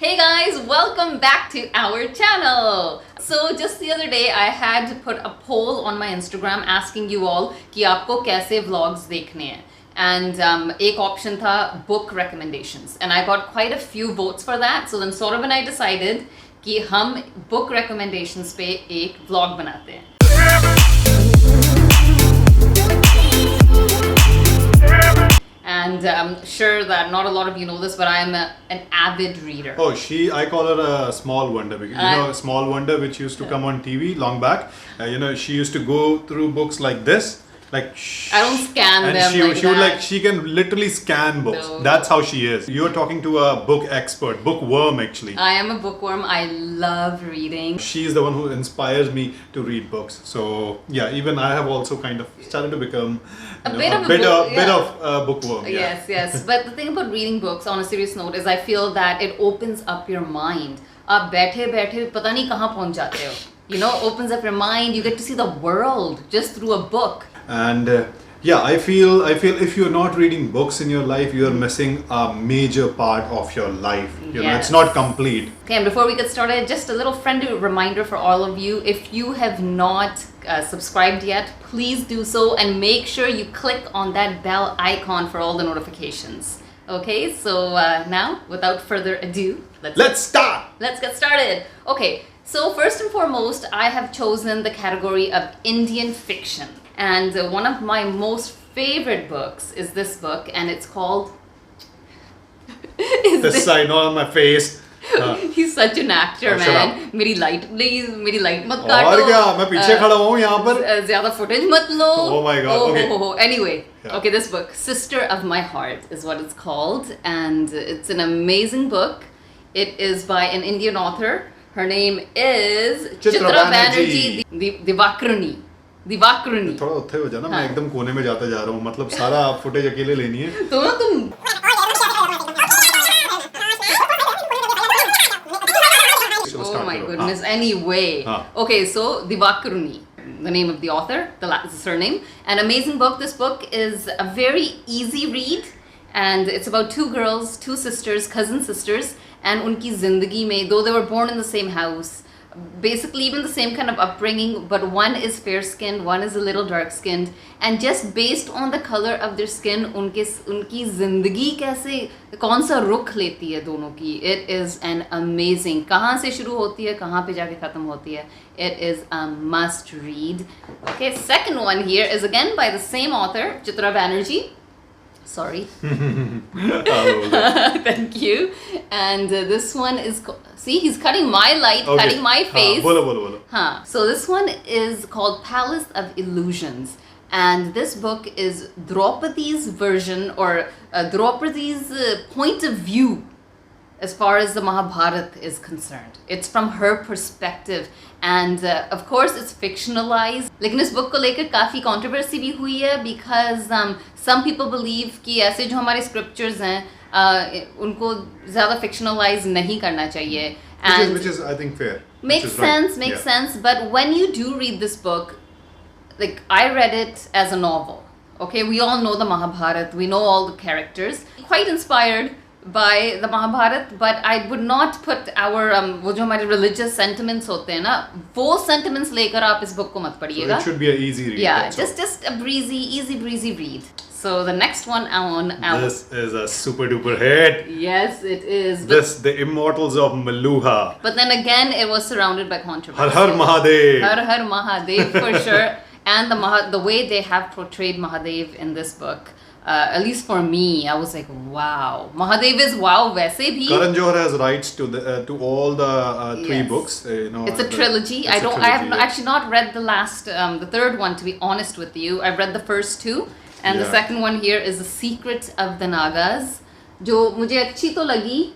Hey guys, welcome back to our channel. So just the other day I had put a poll on my Instagram asking you all कि आपको कैसे vlogs देखने हैं, and एक option था book recommendations, and I got quite a few votes for that. So then Saurabh and I decided कि हम book recommendations पे एक vlog बनाते हैं. And I'm sure that not a lot of you know this, but I'm an avid reader. Oh, I call her a small wonder. Because, Small Wonder, which used to come on TV long back. She used to go through books like this. I don't scan and them. she can literally scan books. No. That's how she is. You're talking to a book expert, bookworm actually. I am a bookworm. I love reading. She's the one who inspires me to read books. So yeah, even I have also kind of started to become a bit of a bookworm. Yeah. Yes. But the thing about reading books, on a serious note, is I feel that it opens up your mind. आप बैठे पता नहीं कहाँ पहुँच जाते हो. Opens up your mind. You get to see the world just through a book. And I feel if you're not reading books in your life, you're missing a major part of your life. It's not complete. Okay, and before we get started, just a little friendly reminder for all of you. If you have not subscribed yet, please do so and make sure you click on that bell icon for all the notifications. Okay, so now, without further ado, let's start! Let's get started. Okay, so first and foremost, I have chosen the category of Indian fiction. And one of my most favorite books is this book, and it's called... This side, not on my face. He's such an actor, man. मेरी light please, मेरी light मत काटो. और क्या, मैं पीछे खड़ा हूँ यहाँ पर. ज़्यादा footage मत लो. Oh my God. Okay. Anyway, okay, this book, Sister of My Heart, is what it's called, and it's an amazing book. It is by an Indian author. Her name is Chitra Banerjee Divakaruni. थोड़ा उत्थे हो जाना. मैं एकदम कोने में जाता जा रहा हूँ. मतलब सारा फुटेज अकेले लेनी है. तुम Oh my goodness. Anyway, okay, so Divakaruni, the name of the author, the surname. An amazing book. This book is a very easy read, and it's about two girls, two sisters, cousin sisters, and unki zindagi mein, though they were born in the same house, basically even the same kind of upbringing, but one is fair skinned, one is a little dark skinned, and just based on the color of their skin, unki zindagi kaise kaun sa rukh leti hai dono ki. It is an amazing, kahan se shuru hoti hai, kahan pe jaake khatam hoti hai. It is a must read. Okay, second one here is again by the same author, Chitra Banerjee. Sorry. Thank you. And this one is, see, he's cutting my light, cutting my face. Bolo. So this one is called Palace of Illusions. And this book is Draupadi's version, or Draupadi's point of view as far as the Mahabharata is concerned. It's from her perspective, and of course it's fictionalized. लेकिन इस book को लेकर काफ़ी controversy भी हुई है, because some people believe कि ऐसे जो हमारे scriptures हैं उनको ज़्यादा fictionalize नहीं करना चाहिए. And which is I think fair. Makes sense. But when you do read this book, like I read it as a novel. Okay, we all know the Mahabharata. We know all the characters. Quite inspired by the Mahabharata, but I would not put our वो जो हमारे religious sentiments होते हैं ना, वो sentiments लेकर आप इस book को मत पढ़िएगा. So it should be an easy read. Yeah, just a easy breezy read. So the next one this is a super duper hit. Yes, it is. The Immortals of Meluha. But then again, it was surrounded by controversy. Har Har Mahadev. Har Mahadev for sure. And the way they have portrayed Mahadev in this book, at least for me, I was like, wow. Mahadev is wow. वैसे भी. Karan Johar has rights to all the three books. It's a trilogy. I have actually not read the third one, to be honest with you. I've read the first two, and the second one here is The Secret of the Nagas, जो मुझे अच्छी तो लगी,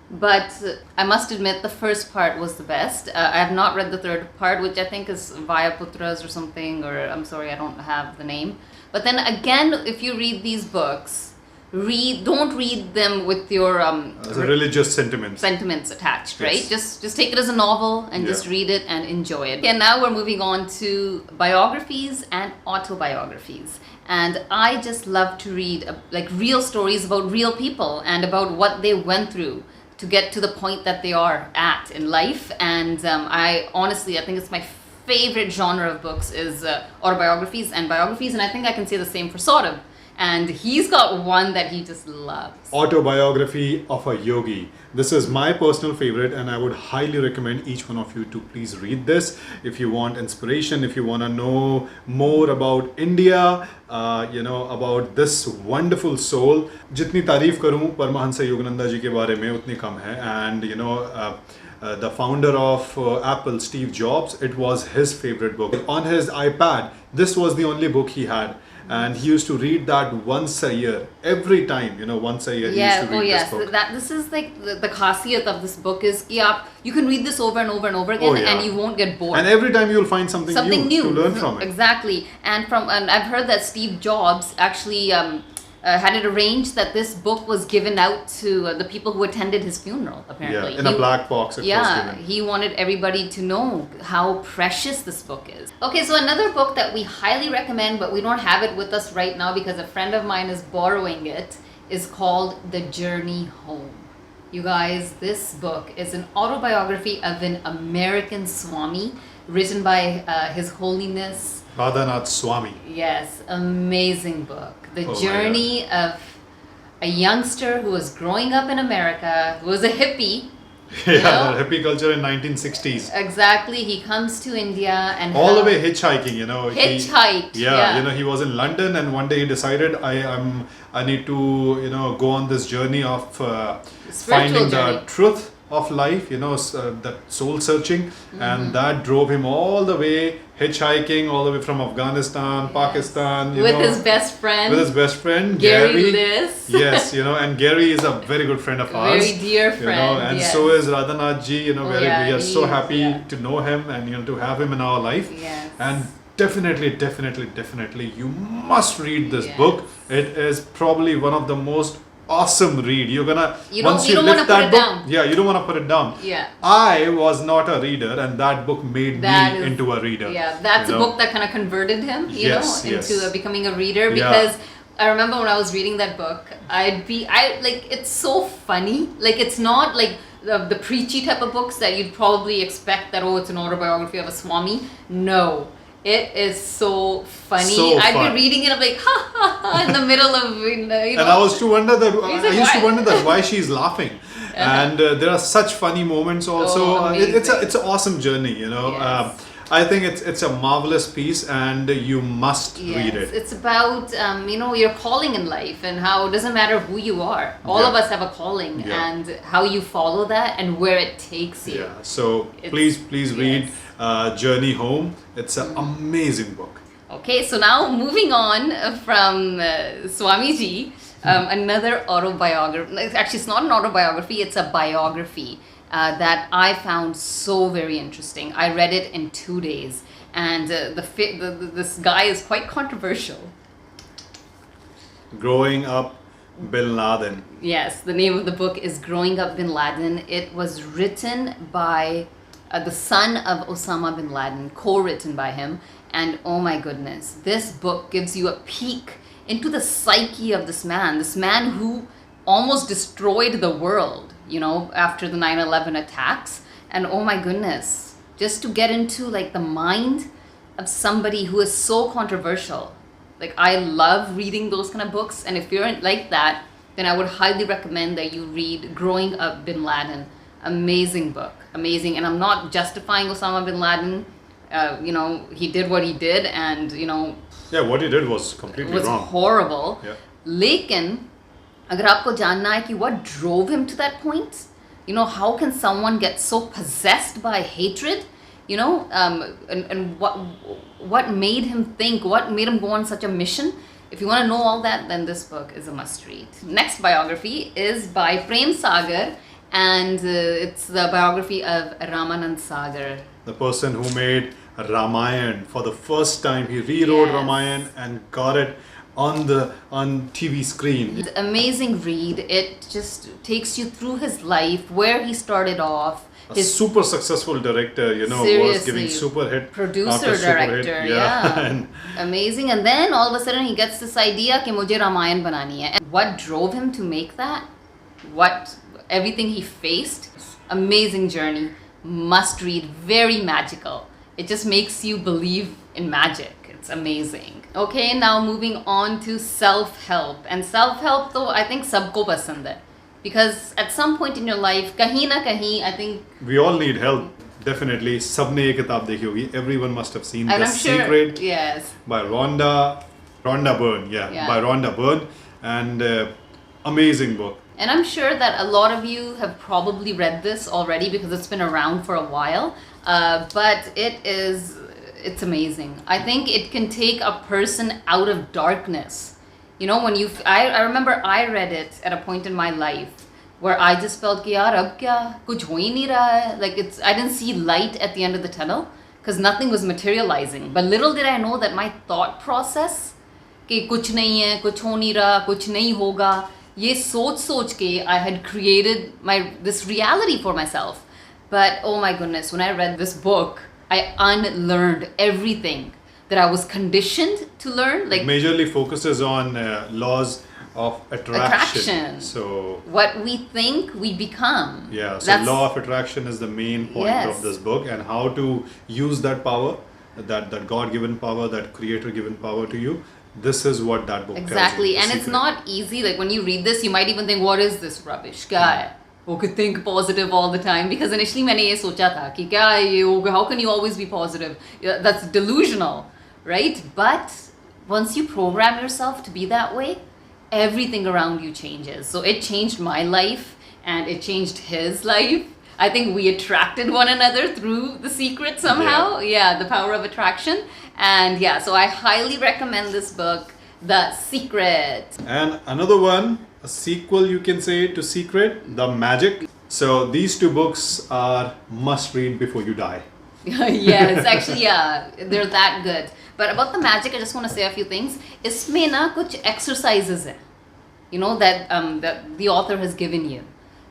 but I must admit the first part was the best. I have not read the third part, which I think is Vaya Putras or something, or I'm sorry, I don't have the name. But then again, if you read these books, don't read them with your religious sentiments attached, right? Just take it as a novel and just read it and enjoy it. And now we're moving on to biographies and autobiographies. And I just love to read like real stories about real people and about what they went through to get to the point that they are at in life. And I think it's my favorite genre of books is autobiographies and biographies, and I think I can say the same for Saurabh. And he's got one that he just loves. Autobiography of a Yogi. This is my personal favorite, and I would highly recommend each one of you to please read this. If you want inspiration, if you want to know more about India, about this wonderful soul. जितनी तारीफ करूँ परमहंस योगानंदा जी के बारे में उतनी कम है. And the founder of Apple, Steve Jobs, it was his favorite book. On his iPad, this was the only book he had. And he used to read that once a year, every time, once a year he used to read this book. This is like the khasiyat of this book is you can read this over and over and over again and you won't get bored. And every time you'll find something new to learn from it. Exactly. And I've heard that Steve Jobs actually had it arranged that this book was given out to the people who attended his funeral, apparently. Yeah, in a black box it was given. He wanted everybody to know how precious this book is. Okay, so another book that we highly recommend, but we don't have it with us right now because a friend of mine is borrowing it, is called The Journey Home. You guys, this book is an autobiography of an American Swami written by His Holiness Radhanath Swami. Yes, amazing book. The journey of a youngster who was growing up in America, who was a hippie. Yeah, the hippie culture in 1960s. Exactly. He comes to India and all the way hitchhiking, Hitchhiked. He was in London, and one day he decided I need to go on this journey of finding the truth of life, that soul searching, and that drove him all the way hitchhiking all the way from Afghanistan, Pakistan, with his best friend Gary Liss. Yes, and Gary is a very good friend of ours, very dear friend, and so is Radhanath ji. We are so happy to know him and to have him in our life. Yes. And definitely you must read this book. It is probably one of the most awesome read. You're gonna once you lift that book, you don't want to put it down. I was not a reader, and that book made me into a reader. That's a book that kind of converted him into becoming a reader, because I remember when I was reading that book, it's so funny. Like, it's not like the preachy type of books that you'd probably expect that it's an autobiography of a Swami. No. It is so funny. I'd be reading it, I'm like, ha ha ha, in the middle of, And I used to wonder that why she's laughing. And there are such funny moments also. It's an awesome journey, Yes. I think it's a marvelous piece, and you must read it. It's about your calling in life, and how it doesn't matter who you are. All of us have a calling, and how you follow that and where it takes you. So please read Journey Home. It's an amazing book. Okay, so now moving on from Swamiji, another autobiography. Actually, it's not an autobiography, it's a biography that I found so very interesting. I read it in 2 days, and this guy is quite controversial. Growing Up Bin Laden. Yes, the name of the book is Growing Up Bin Laden. It was written by the son of Osama bin Laden, co-written by him. And oh my goodness, this book gives you a peek into the psyche of this man who almost destroyed the world, after the 9/11 attacks. And oh my goodness, just to get into like the mind of somebody who is so controversial. Like, I love reading those kind of books, and if you're like that, then I would highly recommend that you read Growing Up Bin Laden. Amazing book, amazing. And I'm not justifying Osama bin Laden. He did what he did, and what he did was completely wrong. It was horrible. Lekin, agar aapko janna hai ki what drove him to that point, how can someone get so possessed by hatred, and what made him think, what made him go on such a mission? If you want to know all that, then this book is a must read. Next biography is by Prem Sagar, and it's the biography of Ramanand Sagar. The person who made Ramayana for the first time. He rewrote Ramayana and got it on TV screen. It's an amazing read. It just takes you through his life, where he started off. His super successful director, was giving super hit. Producer, director, and amazing. And then all of a sudden he gets this idea कि मुझे रामायण बनानी है. And what drove him to make that? everything he faced. Amazing journey, must read, very magical. It just makes you believe in magic. It's amazing. Okay, now moving on to self-help. And self-help, though, I think sabko pasand hai. Because at some point in your life, kahin na kahin, I think... We all need help. Definitely. Sabne ye kitab dekhi hogi. Everyone must have seen And The I'm sure, Secret yes. by Rhonda Byrne. Yeah. By Rhonda Byrne. And amazing book. And I'm sure that a lot of you have probably read this already because it's been around for a while. But it's amazing. I think it can take a person out of darkness. You know, when I remember I read it at a point in my life where I just felt कि यार अब क्या कुछ हो ही नहीं रहा है. Like I didn't see light at the end of the tunnel because nothing was materializing. But little did I know that my thought process कि कुछ नहीं है, कुछ हो नहीं रहा, कुछ नहीं होगा, ये सोच के I had created this reality for myself. But oh my goodness, when I read this book, I unlearned everything that I was conditioned to learn. Like it majorly focuses on laws of attraction. So what we think, we become. Yeah, so law of attraction is the main point of this book, and how to use that power, that God-given power, that creator-given power to you. This is what that book tells you. Exactly, and it's not easy. Like when you read this, you might even think, what is this rubbish guy? Okay, think positive all the time. Because initially मैंने ये सोचा था कि क्या ये होगा? How can you always be positive? Yeah, that's delusional, right? But once you program yourself to be that way, everything around you changes. So it changed my life and it changed his life. I think we attracted one another through The Secret somehow. Yeah, the power of attraction. And yeah, so I highly recommend this book, The Secret. And another one, a sequel you can say to Secret, The Magic. So these two books are must read before you die. Yes, actually, yeah, they're that good. But about The Magic, I just want to say a few things. इसमें ना कुछ exercises है, you know, that the author has given you.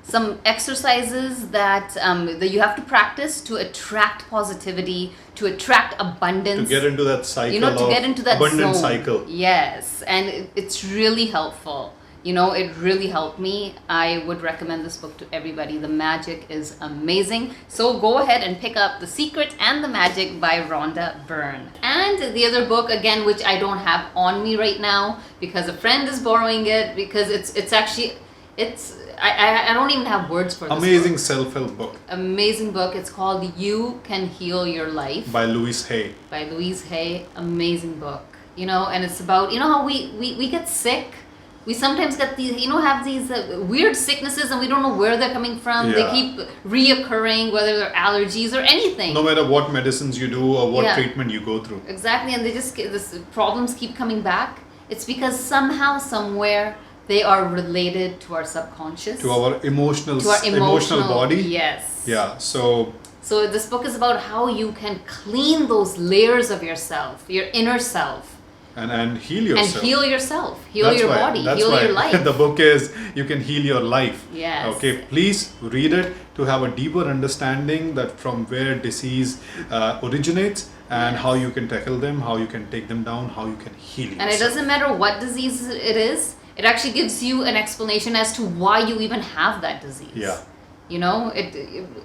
Some exercises that you have to practice to attract positivity, to attract abundance. To get into that cycle, you know, to get into that abundant zone. cycle. Yes, and it's really helpful. You know, it really helped me. I would recommend this book to everybody. The Magic is amazing. So go ahead and pick up The Secret and The Magic by Rhonda Byrne. And the other book, again, which I don't have on me right now because a friend is borrowing it, because it's actually, I don't even have words for this Amazing book. self-help book. Amazing book. It's called You Can Heal Your Life. By Louise Hay. By Louise Hay. Amazing book. You know, and it's about, you know how we get sick? We sometimes get these, you know, have these weird sicknesses and we don't know where they're coming from. Yeah. They keep reoccurring, whether they're allergies or anything. No matter what medicines you do or what treatment you go through. Exactly, and they just this problems keep coming back. It's because somehow, somewhere, they are related to our subconscious. To our emotional body. Yes. Yeah, so this book is about how you can clean those layers of yourself, your inner self. And heal yourself. And heal yourself. Heal your body. Heal your life. The book is You Can Heal Your Life. Yes. Okay, please read it to have a deeper understanding that from where disease originates and how you can tackle them, how you can take them down, how you can heal yourself. And it doesn't matter what disease it is. It actually gives you an explanation as to why you even have that disease. Yeah. You know,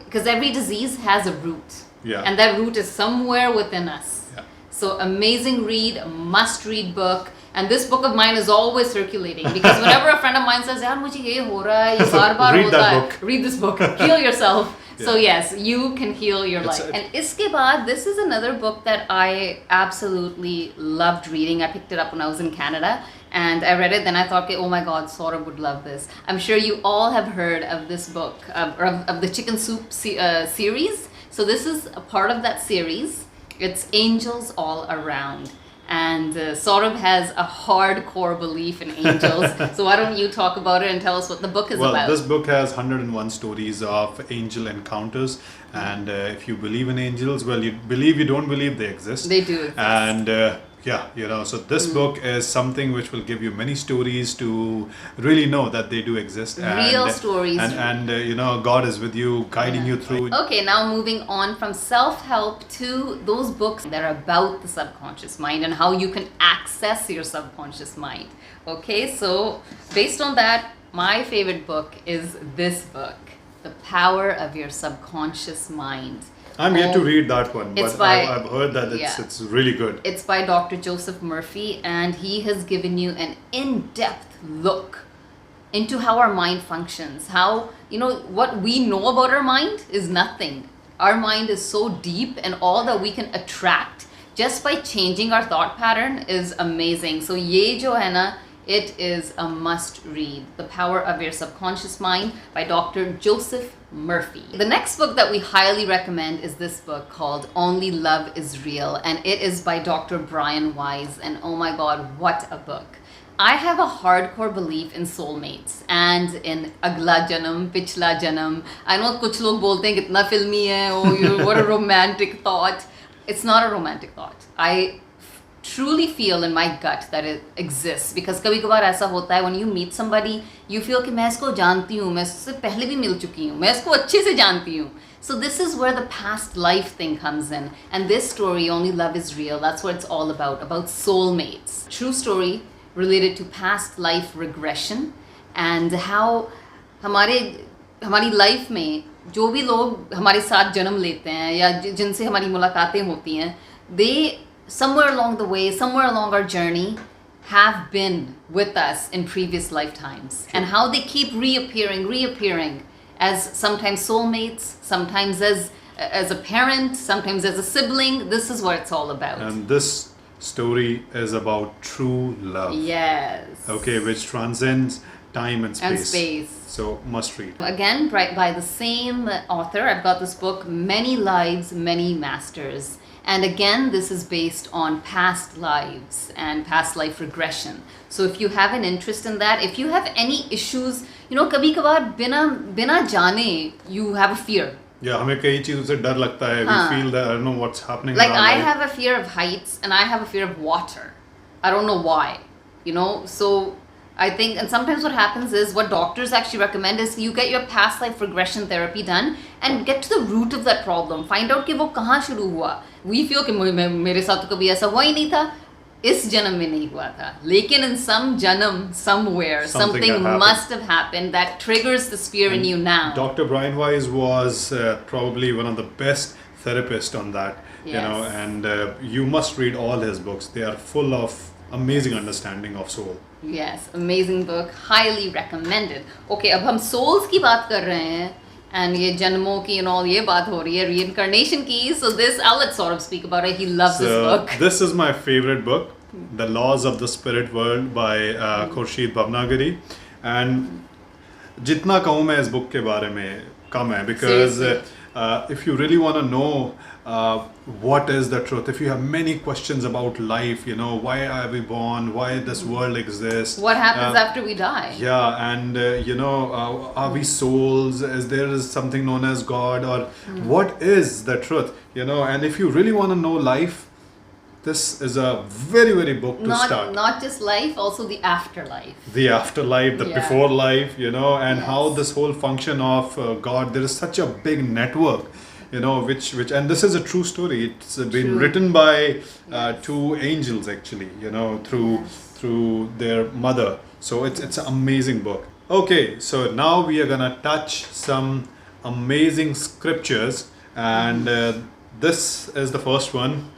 because every disease has a root. Yeah. And that root is somewhere within us. Yeah. So amazing read, must read book. And this book of mine is always circulating because whenever a friend of mine says, "Yaar, mujhe ye ho raha hai, ye baar Read hota that hai." book. Read this book. Heal yourself. Yeah. So yes, you can heal your life. And iske baad, this is another book that I absolutely loved reading. I picked it up when I was in Canada and I read it. Then I thought, okay, oh my God, Saurabh would love this. I'm sure you all have heard of this book, or of the Chicken Soup series. So this is a part of that series. It's Angels All Around. And Saurabh has a hardcore belief in angels. So why don't you talk about it and tell us what the book is about? Well, this book has 101 stories of angel encounters. And if you believe in angels, well, you don't believe they exist. They do exist. And yeah, you know, so this book is something which will give you many stories to really know that they do exist. Real stories. And you know, God is with you, guiding you through. Okay, now moving on from self-help to those books that are about the subconscious mind and how you can access your subconscious mind. Okay, so based on that, My favorite book is this book, The Power of Your Subconscious Mind. I'm yet to read that one, It's but by- I've heard that it's really good. It's by Dr. Joseph Murphy, and he has given you an in-depth look into how our mind functions. How, what we know about our mind is nothing. Our mind is so deep, and all that we can attract just by changing our thought pattern is amazing. So ye jo hai na, it is a must read. The Power of Your Subconscious Mind by Dr. Joseph Murphy. The next book that we highly recommend is this book called Only Love is Real, and it is by Dr. Brian Weiss, and oh my god, what a book. I have a hardcore belief in soulmates and in agla janam, pichla janam. I know kuch log bolte hain kitna filmy hai, oh what a romantic thought. It's not a romantic thought. I truly feel in my gut that it exists, because कभी कभार ऐसा होता है when you meet somebody you feel कि मैं इसको जानती हूँ, मैं इससे पहले भी मिल चुकी हूँ, मैं इसको अच्छे से जानती हूँ. So this is where the past life thing comes in, and this story, Only Love is Real, that's what it's all about soulmates. True story related to past life regression and how हमारी life में जो भी लोग हमारे साथ जन्म लेते हैं या जिनसे हमारी मुलाकातें होती हैं, they somewhere along the way, somewhere along our journey, have been with us in previous lifetimes. And how they keep reappearing as sometimes soulmates, sometimes as a parent, sometimes as a sibling. This is what it's all about. And this story is about true love. Yes. Okay, which transcends time and space. So must read. Again, by the same author, I've got this book, Many Lives, Many Masters. And again, this is based on past lives and past life regression. So if you have an interest in that, if you have any issues, kabhi kabar bina jane, you have a fear. Yeah, हमें कई चीजों से डर लगता है. We feel that I don't know what's happening. Like I life. have a fear of heights and I have a fear of water. I don't know why. So I think, and sometimes what happens is, what doctors actually recommend is you get your past life regression therapy done and get to the root of that problem. Find out कि वो कहाँ शुरू हुआ. We feel कि मेरे साथ तो कभी ऐसा हुआ ही नहीं था. इस जन्म में नहीं हुआ था. लेकिन in some janam, somewhere, something must have happened that triggers this fear in you now. Dr. Brian Weiss was probably one of the best therapists on that. Yes. And you must read all his books. They are full of amazing understanding of soul. Yes, amazing book, highly recommended. Okay, अब हम souls की बात कर रहे हैं, and ये जन्मों की and all ये बात हो रही है, reincarnation की. So this, I'll let Saurabh speak about it. He loves this book. This is my favorite book, The Laws of the Spirit World by Khurshid Bhavnagari. And जितना कहूँ मैं इस book के बारे में कम है, because if you really want to know what is the truth, if you have many questions about life, why are we born, why this world exists, what happens after we die, and are we souls, is there something known as God, or what is the truth, and if you really want to know life, this is a very, very book to start. Not just life, also the afterlife. The afterlife, the before life, and how this whole function of God, there is such a big network, which, and this is a true story. It's been written by two angels actually, through their mother. So it's an amazing book. Okay, so now we are gonna touch some amazing scriptures, and this is the first one.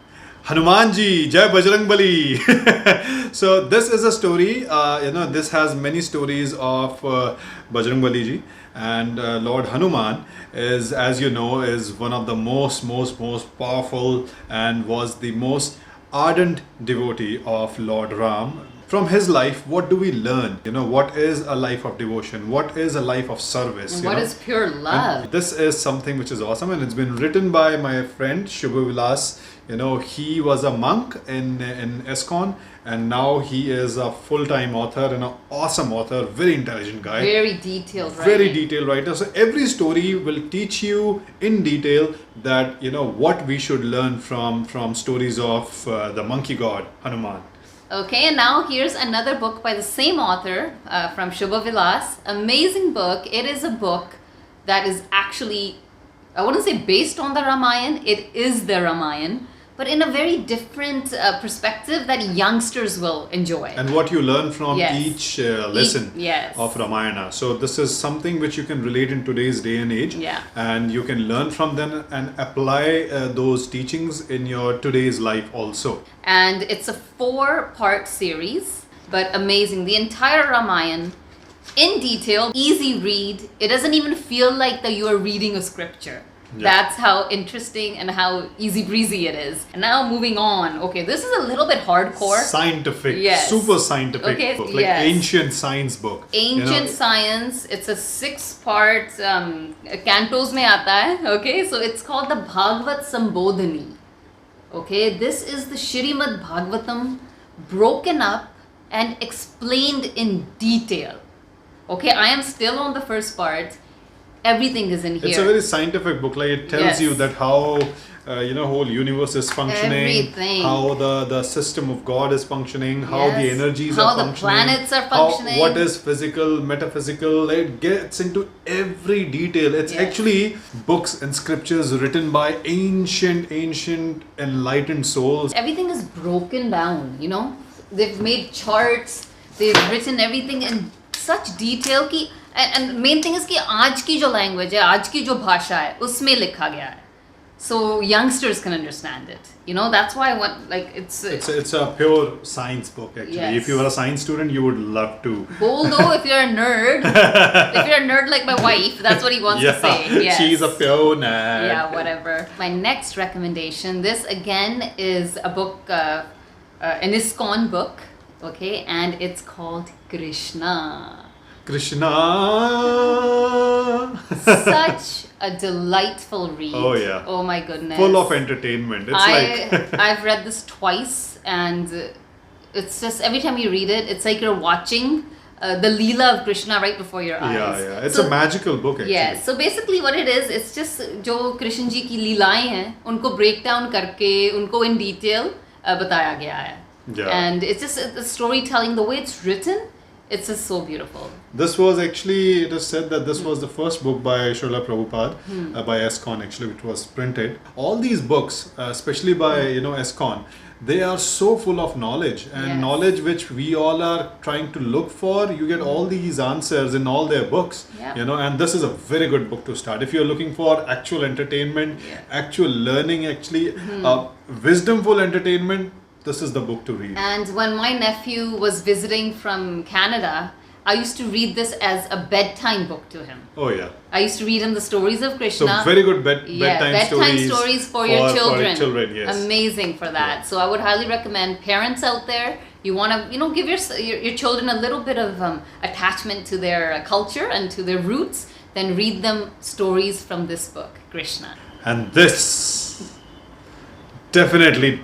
Hanumanji, Jai Bajrangbali. So this is a story, this has many stories of Bajrangbali ji, and Lord Hanuman is, as you know, is one of the most powerful and was the most ardent devotee of Lord Ram. From his life, what do we learn? What is a life of devotion? What is a life of service? What is pure love? And this is something which is awesome, and it's been written by my friend Shubha Vilas. He was a monk in ISKCON, and now he is a full-time author and an awesome author, very intelligent guy. Very detailed writing. Very detailed writer. So every story will teach you in detail that, what we should learn from stories of the monkey god, Hanuman. Okay, and now here's another book by the same author from Shubha Vilas. Amazing book. It is a book that is actually, I wouldn't say based on the Ramayana, it is the Ramayana, but in a very different perspective that youngsters will enjoy. And what you learn from each lesson Yes. of Ramayana. So this is something which you can relate in today's day and age. Yeah. And you can learn from them and apply those teachings in your today's life also. And it's a 4-part series, but amazing. The entire Ramayana, in detail, easy read. It doesn't even feel like that you are reading a scripture. Yeah. That's how interesting and how easy breezy it is. And now moving on. Okay, this is a little bit hardcore. Scientific, Yes. super scientific book, like ancient science book. Ancient science. It's a 6-part cantos mein aata hai. Okay, so it's called the Bhagavad Sambodhani. Okay, this is the Shrimad Bhagavatam broken up and explained in detail. Okay, I am still on the first part. Everything is in here. It's a very scientific book. Like it tells you that how whole universe is functioning, Everything. how the system of God is functioning, how the energies how are the functioning, planets are functioning, what is physical, metaphysical. It gets into every detail. It's actually books and scriptures written by ancient enlightened souls. Everything is broken down. They've made charts. They've written everything in such detail ki. And main thing is कि आज की जो language है, आज की जो भाषा है, उसमें लिखा गया है. So youngsters can understand it. That's why I want, like, it's a pure science book actually. Yes. If you are a science student, you would love to. Boldo, if you're a nerd, like my wife, that's what he wants to say. Yes. She's a pure nerd. Yeah, whatever. My next recommendation, this again is a book, an ISKCON book, okay, and it's called Krishna. Such a delightful read. Oh yeah. Oh my goodness. Full of entertainment. It's I've read this twice, and it's just every time you read it, it's like you're watching the Leela of Krishna right before your eyes. Yeah. It's a magical book actually. Yeah. So basically what it is, it's just जो कृष्ण जी की लीलाएं हैं, उनको break down करके, उनको in detail बताया गया है. Yeah. And it's just the storytelling, the way it's written, it's just so beautiful. This was actually, it is said that this was the first book by Srila Prabhupada, by ISKCON actually, which was printed. All these books, especially by ISKCON, they are so full of knowledge and knowledge which we all are trying to look for. You get all these answers in all their books, and this is a very good book to start. If you're looking for actual entertainment, actual learning, actually, wisdomful entertainment, this is the book to read. And when my nephew was visiting from Canada, I used to read this as a bedtime book to him. Oh yeah. I used to read him the stories of Krishna. So very good bedtime stories for your children. For children, yes. Amazing for that. Yeah. So I would highly recommend parents out there. You want to, give your children a little bit of attachment to their culture and to their roots. Then read them stories from this book, Krishna. And this. Definitely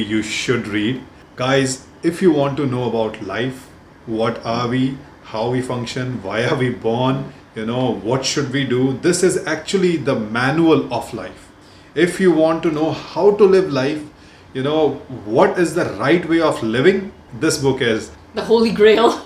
you should read. Guys, if you want to know about life, what are we, how we function, why are we born, what should we do, this is actually the manual of life. If you want to know how to live life, what is the right way of living, this book is the Holy Grail.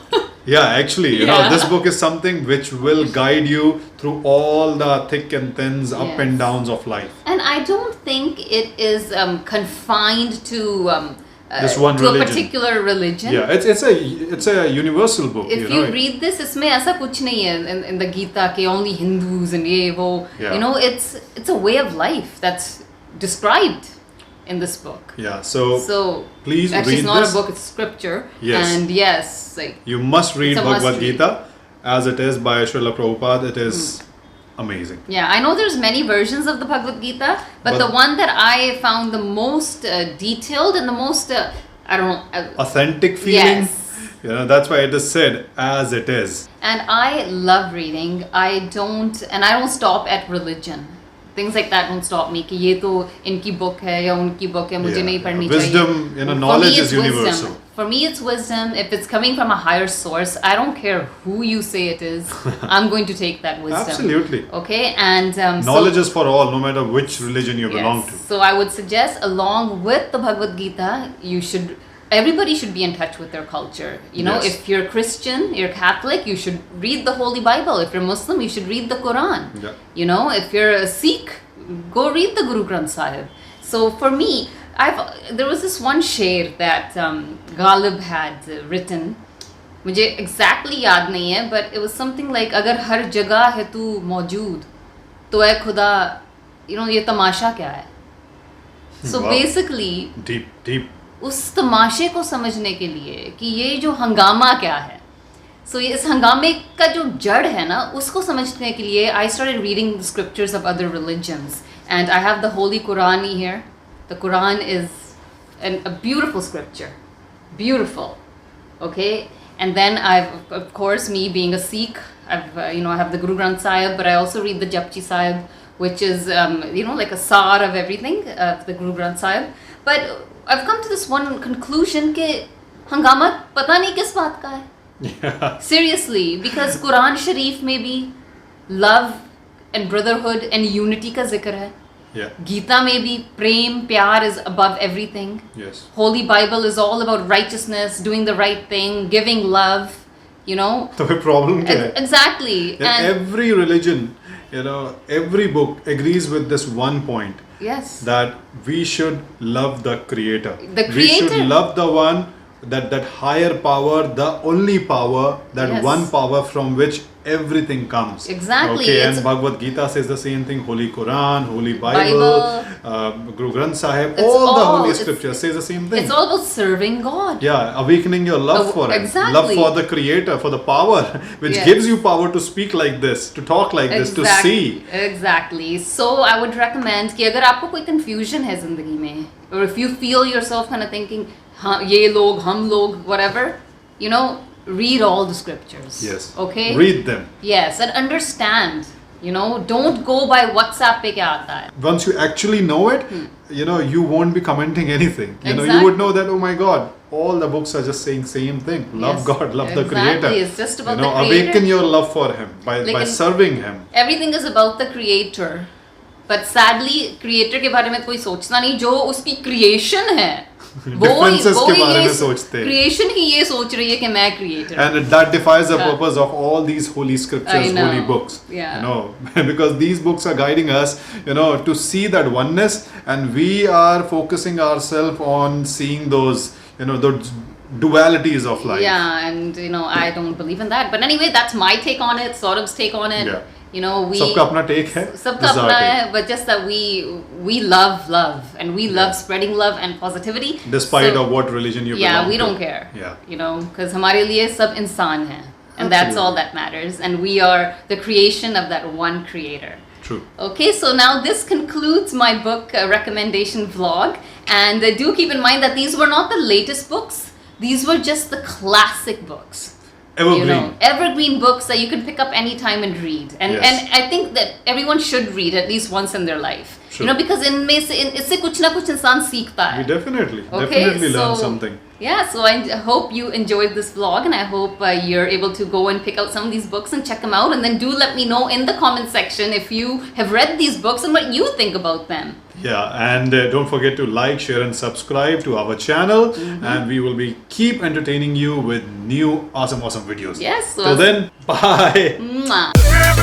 Yeah, actually, this book is something which will guide you through all the thick and thins, up and downs of life. And I don't think it is confined to this one religion. A particular religion. Yeah, it's a universal book. If you read this, इसमें ऐसा कुछ नहीं है in the Gita के only Hindus and ये वो. It's a way of life that's described in this book. Yeah, so please read this. Actually, it's not a book; it's scripture. Yes. And you must read Bhagavad Gita as it is by Srila Prabhupada. It is amazing. Yeah, I know there's many versions of the Bhagavad Gita, but the one that I found the most detailed and the most authentic feeling. Yes. That's why it is said as it is. And I love reading. I don't stop at religion. Things like that don't stop me. कि ये तो इनकी book है या उनकी book है मुझे नहीं पढ़नी चाहिए. Wisdom, knowledge is universal. For me, it's wisdom. If it's coming from a higher source, I don't care who you say it is. I'm going to take that wisdom. Absolutely. Okay, and knowledge is for all, no matter which religion you belong to. So I would suggest, along with the Bhagavad Gita, everybody should be in touch with their culture. If you're Christian, you're Catholic, you should read the Holy Bible. If you're Muslim, you should read the Quran. Yeah. If you're a Sikh, go read the Guru Granth Sahib. So for me, there was this one sher that Ghalib had written. मुझे exactly याद नहीं है, but it was something like अगर हर जगह है तू मौजूद तो ऐ खुदा, ये तमाशा क्या है. So basically deep उस तमाशे को समझने के लिए कि ये जो हंगामा क्या है, so इस हंगामे का जो जड़ है ना, उसको समझने के लिए I started reading the scriptures of other religions, and I have the Holy Quran here. The Quran is a beautiful scripture, beautiful, okay. And then of course, me being a Sikh, I have the Guru Granth Sahib, but I also read the Japji Sahib, which is like a sar of everything, the Guru Granth Sahib. But I've come to this one conclusion कि हंगामा पता नहीं किस बात का है. Yeah. Seriously, because Quran Sharif में भी love and brotherhood and unity का जिक्र है. Yeah. Gita में भी प्रेम प्यार is above everything. Yes. Holy Bible is all about righteousness, doing the right thing, giving love, तो फिर problem क्या है? Exactly. And every religion, every book agrees with this one point. Yes. That we should love the Creator. The Creator. We should love the one, that higher power, the only power, that Yes. one power from which everything comes. Exactly. Okay, and Bhagavad Gita says the same thing. Holy Quran, Holy Bible. Guru Granth Sahib, all the holy scriptures says the same thing. It's all about serving God. Yeah, awakening your love for Him. Exactly. Love for the Creator, for the power, which Yes. gives you power to speak like this, to talk like this, to see. Exactly. So I would recommend कि अगर आपको कोई confusion है ज़िंदगी में, or if you feel yourself kind of thinking, हाँ ये लोग, हम लोग, whatever, read all the scriptures. Yes. Okay. Read them. Yes, and understand. Don't go by WhatsApp पे क्या आता है. Once you actually know it, you won't be commenting anything. You Exactly. would know that, oh my God, all the books are just saying same thing. Love Yes. God, love the Exactly. Creator. It's just about the Creator. Awaken your love for Him by serving Him. Everything is about the Creator. But sadly, Creator के बारे में कोई सोचता नहीं, जो उसकी creation है. Differences के बारे में सोचते हैं. Creation ही ये सोच रही है कि मैं creator. And that defies the purpose of all these holy scriptures, holy books. Yeah. Because these books are guiding us, to see that oneness, and we are focusing ourselves on seeing those, those dualities of life. Yeah, and I don't believe in that. But anyway, that's my take on it, Saurabh's take on it. Yeah. We सबका अपना take है. सबका अपना है, but just that we love and we love spreading love and positivity. Despite of what religion you belong to. Yeah, we don't care. Yeah. Because हमारे लिए सब इंसान हैं, and that's all that matters. And we are the creation of that one Creator. True. Okay, so now this concludes my book recommendation vlog, and do keep in mind that these were not the latest books. These were just the classic books. Evergreen. Evergreen books that you can pick up anytime and read. And Yes. and I think that everyone should read at least once in their life. Sure. Because इससे कुछ ना कुछ इंसान सीखता है. We definitely learn something. Yeah, so I hope you enjoyed this vlog, and I hope you're able to go and pick out some of these books and check them out, and then do let me know in the comment section if you have read these books and what you think about them. Yeah, and don't forget to like, share and subscribe to our channel, and we will be keep entertaining you with new awesome videos. Yes. Till then, bye. Mwah.